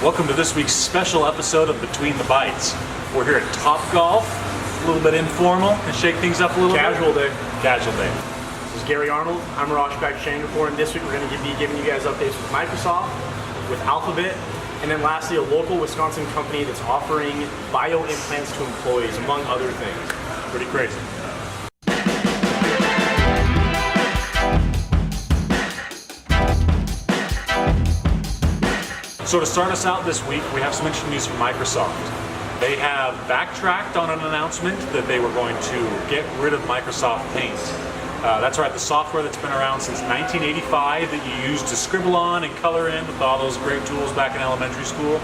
Welcome to this week's special episode of Between the Bytes. We're here at Topgolf, a little bit informal, and shake things up a little Casual bit. Casual day. Casual day. This is Gary Arnold. I'm Rosh Shangarpur, and this week we're going to be giving you guys updates with Microsoft, with Alphabet, and then lastly a local Wisconsin company that's offering bio implants to employees, among other things. Pretty crazy. So to start us out this week, we have some interesting news from Microsoft. They have backtracked on an announcement that they were going to get rid of Microsoft Paint. That's right, the software that's been around since 1985 that you used to scribble on and color in with all those great tools back in elementary school.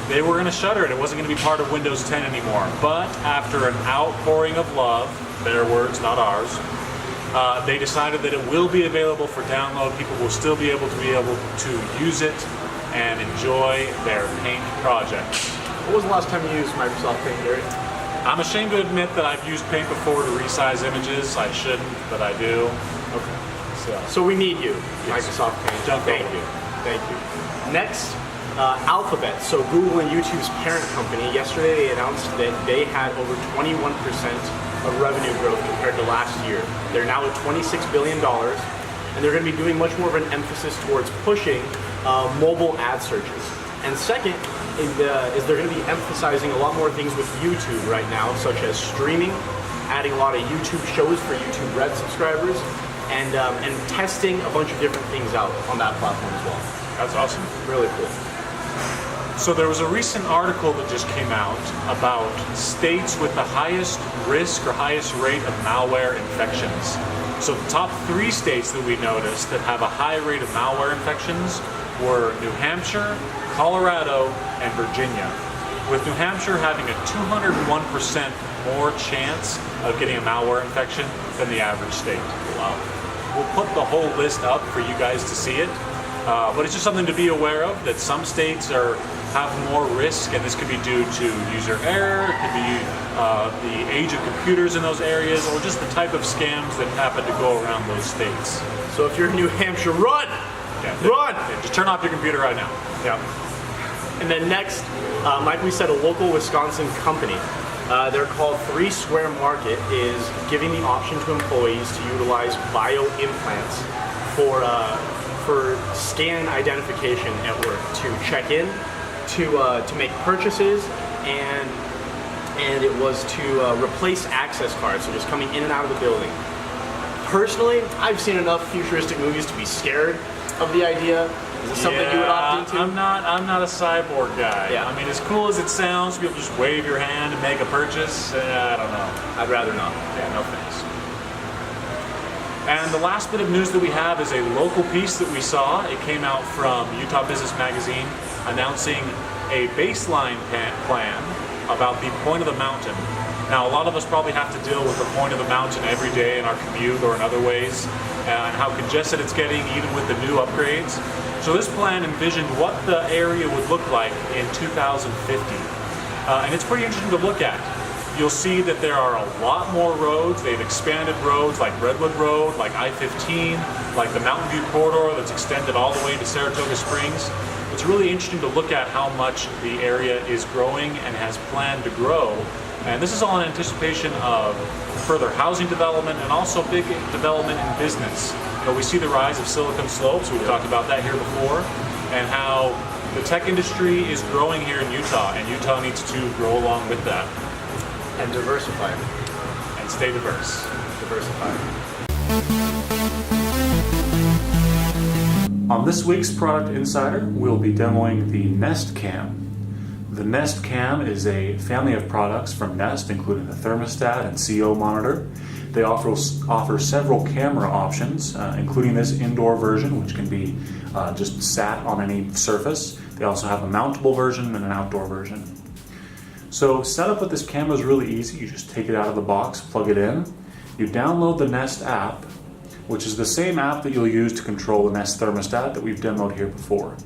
They were going to shutter it. It wasn't going to be part of Windows 10 anymore. But after an outpouring of love, their words, not ours, they decided that it will be available for download. People will still be able to use it and enjoy their Paint projects. What was the last time you used Microsoft Paint, Gary? I'm ashamed to admit that I've used Paint before to resize images. I shouldn't, but I do. Okay. So we need you, Yes. Microsoft Paint. Thank you. Thank you. Next, Alphabet. So Google and YouTube's parent company, yesterday they announced that they had over 21% of revenue growth compared to last year. They're now at $26 billion, and they're going to be doing much more of an emphasis towards pushing mobile ad searches. And second is they're going to be emphasizing a lot more things with YouTube right now, such as streaming, adding a lot of YouTube shows for YouTube Red subscribers, and testing a bunch of different things out on that platform as well. That's awesome. Really cool. So there was a recent article that just came out about states with the highest risk or highest rate of malware infections. So the top 3 states that we noticed that have a high rate of malware infections were New Hampshire, Colorado, and Virginia, with New Hampshire having a 201% more chance of getting a malware infection than the average state. Wow. We'll put the whole list up for you guys to see it, but it's just something to be aware of, that some states have more risk, and this could be due to user error, it could be the age of computers in those areas, or just the type of scams that happen to go around those states. So if you're in New Hampshire, run! Run! Yeah, just turn off your computer right now. Yeah. And then next, like we said, a local Wisconsin company, they're called 3 Square Market, is giving the option to employees to utilize bio implants for scan identification at work, to check in, to make purchases, and it was to replace access cards, so just coming in and out of the building. Personally, I've seen enough futuristic movies to be scared of the idea. Is this something you would opt into? I'm not a cyborg guy. Yeah. I mean, as cool as it sounds to be able to just wave your hand and make a purchase, I don't know. I'd rather not. Yeah, no thanks. And the last bit of news that we have is a local piece that we saw. It came out from Utah Business Magazine announcing a baseline plan about the point of the mountain. Now, a lot of us probably have to deal with the point of the mountain every day in our commute or in other ways, and how congested it's getting even with the new upgrades. So this plan envisioned what the area would look like in 2050. And it's pretty interesting to look at. You'll see that there are a lot more roads. They've expanded roads like Redwood Road, like I-15, like the Mountain View Corridor that's extended all the way to Saratoga Springs. It's really interesting to look at how much the area is growing and has planned to grow. And this is all in anticipation of further housing development and also big development in business. You know, we see the rise of Silicon Slopes, we've talked about that here before, and how the tech industry is growing here in Utah, and Utah needs to grow along with that. And diversify. And stay diverse. Diversify. On this week's Product Insider, we'll be demoing the Nest Cam. The Nest Cam is a family of products from Nest, including the thermostat and CO monitor. They offer several camera options, including this indoor version, which can be just sat on any surface. They also have a mountable version and an outdoor version. So setup with this camera is really easy. You just take it out of the box, plug it in. You download the Nest app, which is the same app that you'll use to control the Nest thermostat that we've demoed here before.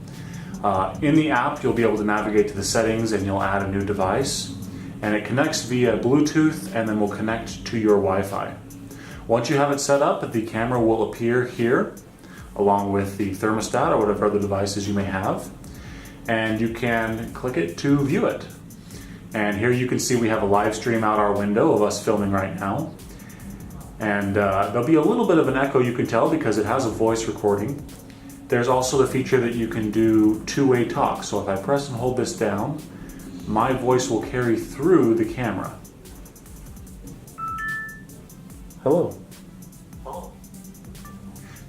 In the app, you'll be able to navigate to the settings and you'll add a new device. And it connects via Bluetooth and then will connect to your Wi-Fi. Once you have it set up, the camera will appear here, along with the thermostat or whatever other devices you may have. and you can click it to view it. And here you can see we have a live stream out our window of us filming right now. And there'll be a little bit of an echo, you can tell, because it has a voice recording. There's also the feature that you can do two-way talk. So if I press and hold this down, my voice will carry through the camera. Hello.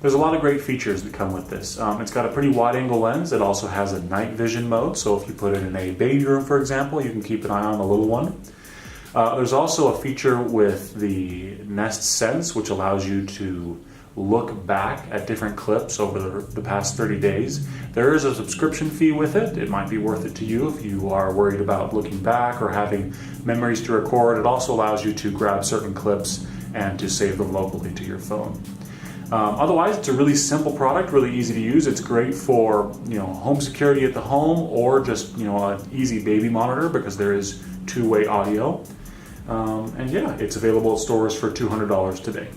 There's a lot of great features that come with this. It's got a pretty wide angle lens. It also has a night vision mode, so if you put it in a baby room, for example, you can keep an eye on the little one. There's also a feature with the Nest Sense, which allows you to look back at different clips over the past 30 days. There is a subscription fee with it. It might be worth it to you if you are worried about looking back or having memories to record. It also allows you to grab certain clips and to save them locally to your phone. Otherwise, it's a really simple product, really easy to use. It's great for home security at the home, or just an easy baby monitor, because there is two-way audio. And yeah, it's available at stores for $200 today.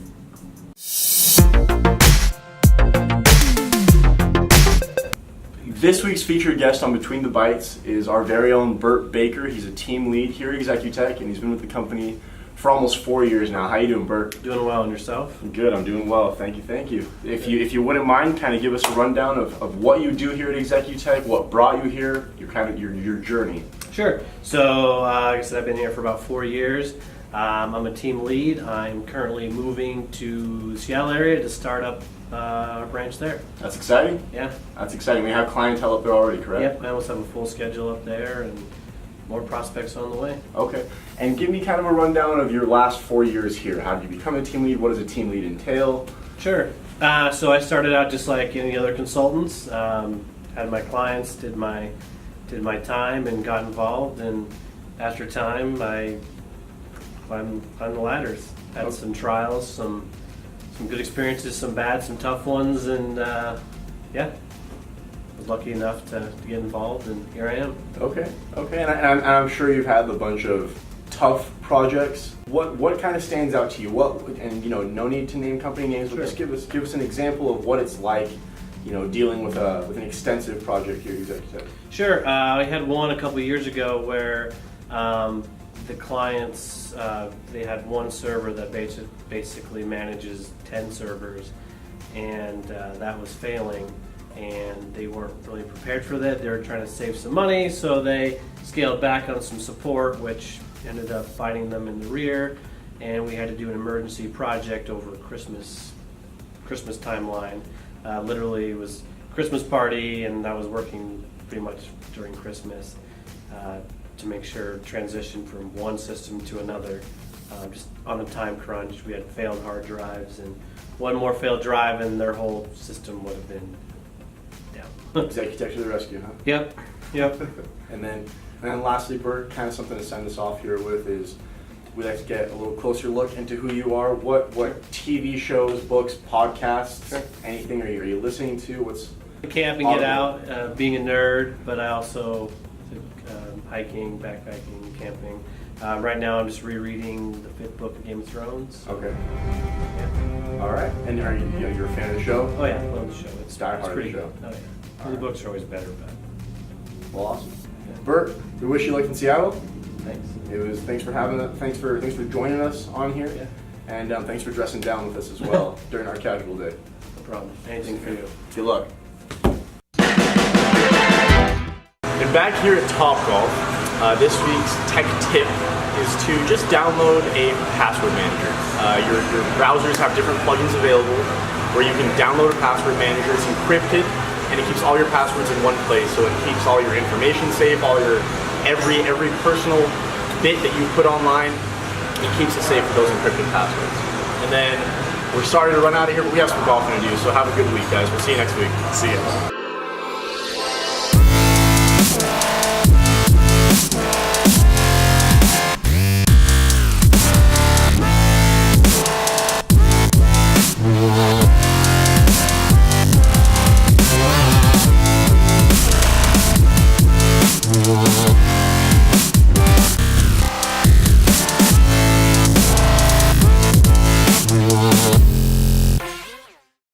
This week's featured guest on Between the Bytes is our very own Burt Baker. He's a team lead here at Executech, and he's been with the company for almost 4 years now. How you doing, Burt? Doing well, and yourself? Good, I'm doing well. Thank you. If you wouldn't mind, kind of give us a rundown of what you do here at Executech, what brought you here, your journey. Sure. So, like I said, I've been here for about 4 years. I'm a team lead. I'm currently moving to the Seattle area to start up our branch there. That's exciting. Yeah. That's exciting. We have clientele up there already, correct? Yep. I almost have a full schedule up there, and more prospects on the way. Okay. And give me kind of a rundown of your last 4 years here. How did you become a team lead? What does a team lead entail? Sure. So I started out just like any other consultants. Had my clients, did my time, and got involved. And after time, I climbed the ladders. Had some trials, some good experiences, some bad, some tough ones, and yeah. Was lucky enough to get involved, and here I am. Okay. And I'm sure you've had a bunch of tough projects. What kind of stands out to you? No need to name company names, but just give us an example of what it's like, dealing with an extensive project here at Executech. Sure. I had one a couple of years ago where the clients they had one server that basically manages 10 servers, and that was failing. And they weren't really prepared for that. They were trying to save some money, so they scaled back on some support, which ended up biting them in the rear. And we had to do an emergency project over Christmas timeline. Literally, it was Christmas party, and I was working pretty much during Christmas to make sure transition from one system to another. Just on a time crunch, we had failed hard drives, and one more failed drive, and their whole system would have been Executech to the rescue, huh? Yep. And then lastly, Burt, kind of something to send us off here with is we'd like to get a little closer look into who you are. What TV shows, books, podcasts, anything are you listening to? What's camping, get out, being a nerd, but I also hiking, backpacking, camping. Right now, I'm just rereading the 5th book of Game of Thrones. Okay. Yeah. All right. And are you're a fan of the show? Oh yeah, I love the show. It's pretty good. Oh yeah. The books are always better, but. Well, awesome. Yeah. Burt, we wish you luck in Seattle. Thanks. Thanks for having us. Thanks for joining us on here. Yeah. And thanks for dressing down with us as well during our casual day. No problem. Anything for you. Good luck. And back here at Topgolf, this week's tech tip is to just download a password manager. Your browsers have different plugins available where you can download a password manager. It's encrypted, and it keeps all your passwords in one place, so it keeps all your information safe, all your every personal bit that you put online. It keeps it safe for those encrypted passwords. And then we're starting to run out of here, but we have some golfing to do, so have a good week, guys. We'll see you next week. See ya.